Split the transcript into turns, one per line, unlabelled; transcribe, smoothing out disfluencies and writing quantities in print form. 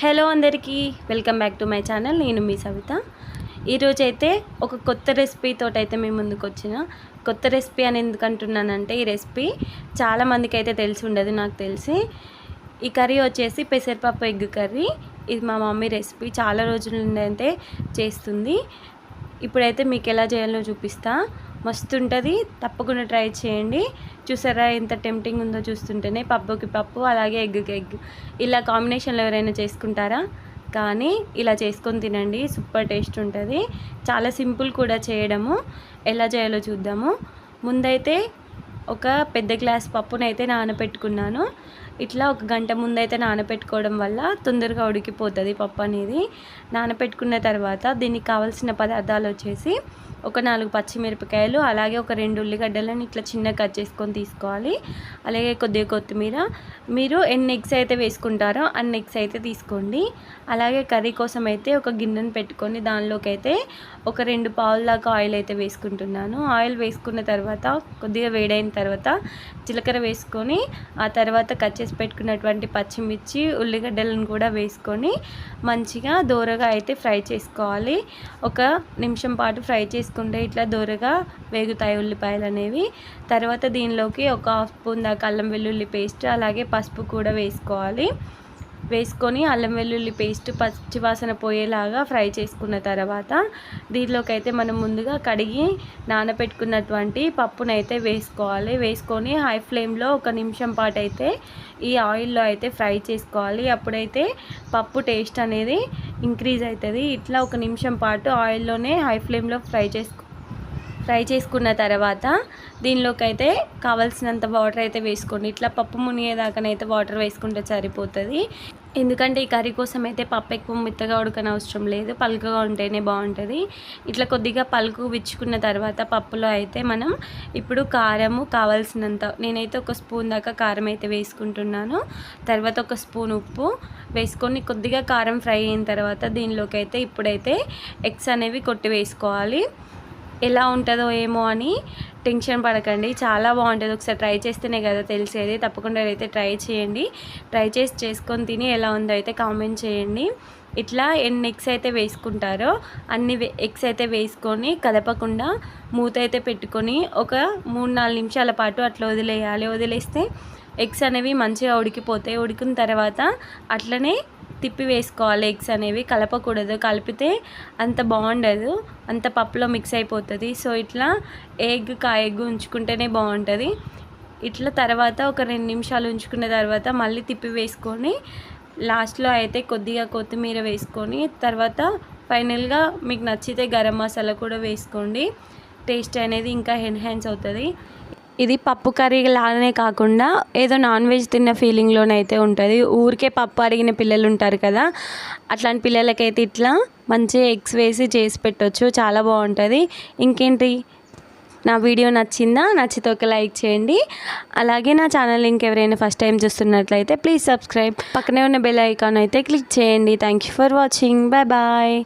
Hello అందరికీ welcome back to my channel. నేను మీ సవిత. ఈరోజైతే ఒక కొత్త రెసిపీతో అయితే మేము ముందుకు వచ్చిన. కొత్త రెసిపీ అని ఎందుకంటున్నానంటే ఈ రెసిపీ చాలామందికి అయితే తెలిసి ఉండదు. నాకు తెలిసి ఈ కర్రీ వచ్చేసి పెసరపప్పు ఎగ్ కర్రీ. ఇది మా మమ్మీ రెసిపీ, చాలా రోజుల నుండి అయితే చేస్తుంది. ఇప్పుడైతే మీకు ఎలా చేయాలో చూపిస్తా. మస్తు ఉంటుంది, తప్పకుండా ట్రై చేయండి. చూసారా ఎంత టెంప్టింగ్ ఉందో చూస్తుంటేనే. పప్పుకి పప్పు, అలాగే ఎగ్కి ఎగ్, ఇలా కాంబినేషన్లో ఎవరైనా చేసుకుంటారా? కానీ ఇలా చేసుకొని తినండి, సూపర్ టేస్ట్ ఉంటుంది. చాలా సింపుల్ కూడా చేయడము. ఎలా చేయాలో చూద్దాము. ముందైతే ఒక పెద్ద గ్లాస్ పప్పునైతే నానబెట్టుకున్నాను. ఇట్లా ఒక గంట ముందైతే నానబెట్టుకోవడం వల్ల తొందరగా ఉడికిపోతుంది పప్పు అనేది. నానబెట్టుకున్న తర్వాత దీనికి కావాల్సిన పదార్థాలు వచ్చేసి ఒక 4 పచ్చిమిరపకాయలు, అలాగే ఒక 2 ఉల్లిగడ్డలను ఇట్లా చిన్న కట్ చేసుకొని తీసుకోవాలి. అలాగే కొద్దిగా కొత్తిమీర. మీరు ఎన్ని ఎగ్స్ అయితే వేసుకుంటారో అన్ని ఎగ్స్ అయితే తీసుకోండి. అలాగే కర్రీ కోసం అయితే ఒక గిన్నెను పెట్టుకొని దానిలోకి అయితే ఒక 2 పావుల దాకా ఆయిల్ అయితే వేసుకుంటున్నాను. ఆయిల్ వేసుకున్న తర్వాత కొద్దిగా వేడైన తర్వాత జీలకర్ర వేసుకొని, ఆ తర్వాత కట్ చేసి పెట్టుకున్నటువంటి పచ్చిమిర్చి, ఉల్లిగడ్డలను కూడా వేసుకొని మంచిగా దోరగా అయితే ఫ్రై చేసుకోవాలి. ఒక నిమిషం పాటు ఫ్రై చేసుకుంటే ఇట్లా దోరగా వేగుతాయి ఉల్లిపాయలు అనేవి. తర్వాత దీనిలోకి ఒక 1/2 స్పూన్ దాకా అల్లం వెల్లుల్లి పేస్ట్, అలాగే పసుపు కూడా వేసుకోవాలి. వేసుకొని అల్లం వెల్లుల్లి పేస్ట్ పచ్చివాసన పోయేలాగా ఫ్రై చేసుకున్న తర్వాత దీనిలోకి అయితే మనం ముందుగా కడిగి నానబెట్టుకున్నటువంటి పప్పునైతే వేసుకోవాలి. వేసుకొని హై ఫ్లేమ్లో 1 నిమిషం పాటు అయితే ఈ ఆయిల్లో అయితే ఫ్రై చేసుకోవాలి. అప్పుడైతే పప్పు టేస్ట్ అనేది ఇంక్రీజ్ అవుతుంది. ఇట్లా 1 నిమిషం పాటు ఆయిల్లోనే హై ఫ్లేమ్లో ఫ్రై చేసుకున్న తర్వాత దీనిలోకి అయితే కావాల్సినంత వాటర్ అయితే వేసుకోండి. ఇట్లా పప్పు మునిగేదాకానైతే వాటర్ వేసుకుంటే సరిపోతుంది. ఎందుకంటే ఈ కర్రీ కోసం అయితే పప్పు ఎక్కువ మెత్తగా ఉడకని అవసరం లేదు, పలుకగా ఉంటేనే బాగుంటుంది. ఇట్లా కొద్దిగా పలుకు విచ్చుకున్న తర్వాత పప్పులో అయితే మనం ఇప్పుడు కారము కావాల్సినంత, నేనైతే 1 స్పూన్ దాకా కారం అయితే వేసుకుంటున్నాను. తర్వాత 1 స్పూన్ ఉప్పు వేసుకొని కొద్దిగా కారం ఫ్రై అయిన తర్వాత దీనిలోకి అయితే ఇప్పుడైతే ఎగ్స్ అనేవి కొట్టి వేసుకోవాలి. ఎలా ఉంటుందో ఏమో అని టెన్షన్ పడకండి, చాలా బాగుంటుంది. ఒకసారి ట్రై చేస్తేనే కదా తెలిసేది. తప్పకుండా అయితే ట్రై చేయండి. ట్రై చేసుకొని తిని ఎలా ఉందో అయితే కామెంట్ చేయండి. ఇట్లా ఎన్ని ఎగ్స్ అయితే వేసుకుంటారో అన్ని ఎగ్స్ అయితే వేసుకొని కదపకుండా మూత అయితే పెట్టుకొని ఒక 3-4 నిమిషాల పాటు అట్లా వదిలేయాలి. వదిలేస్తే ఎగ్స్ అనేవి మంచిగా ఉడికిపోతాయి. ఉడికిన తర్వాత అట్లనే తిప్పి వేసుకోవాలి. ఎగ్స్ అనేవి కలపకూడదు, కలిపితే అంత బాగుండదు, అంత పప్పులో మిక్స్ అయిపోతుంది. సో ఇట్లా ఎగ్ ఉంచుకుంటేనే బాగుంటుంది. ఇట్లా తర్వాత ఒక 2 నిమిషాలు ఉంచుకున్న తర్వాత మళ్ళీ తిప్పి వేసుకొని లాస్ట్లో అయితే కొద్దిగా కొత్తిమీర వేసుకొని తర్వాత ఫైనల్గా మీకు నచ్చితే గరం మసాలా కూడా వేసుకోండి. టేస్ట్ అనేది ఇంకా ఎన్హాన్స్ అవుతుంది. ఇది పప్పు కర్రీ లాగానే కాకుండా ఏదో నాన్ వెజ్ తిన్న ఫీలింగ్లోనైతే ఉంటుంది. ఊరికే పప్పు అడిగిన పిల్లలు ఉంటారు కదా, అట్లాంటి పిల్లలకైతే ఇట్లా మంచిగా ఎగ్స్ వేసి చేసి పెట్టవచ్చు, చాలా బాగుంటుంది. ఇంకేంటి, నా వీడియో నచ్చిందా? నచ్చితే ఒక లైక్ చేయండి. అలాగే నా ఛానల్ ఇంకెవరైనా ఫస్ట్ టైం చూస్తున్నట్లయితే ప్లీజ్ సబ్స్క్రైబ్. పక్కనే ఉన్న బెల్ ఐకాన్ అయితే క్లిక్ చేయండి. Thank you for watching. Bye bye.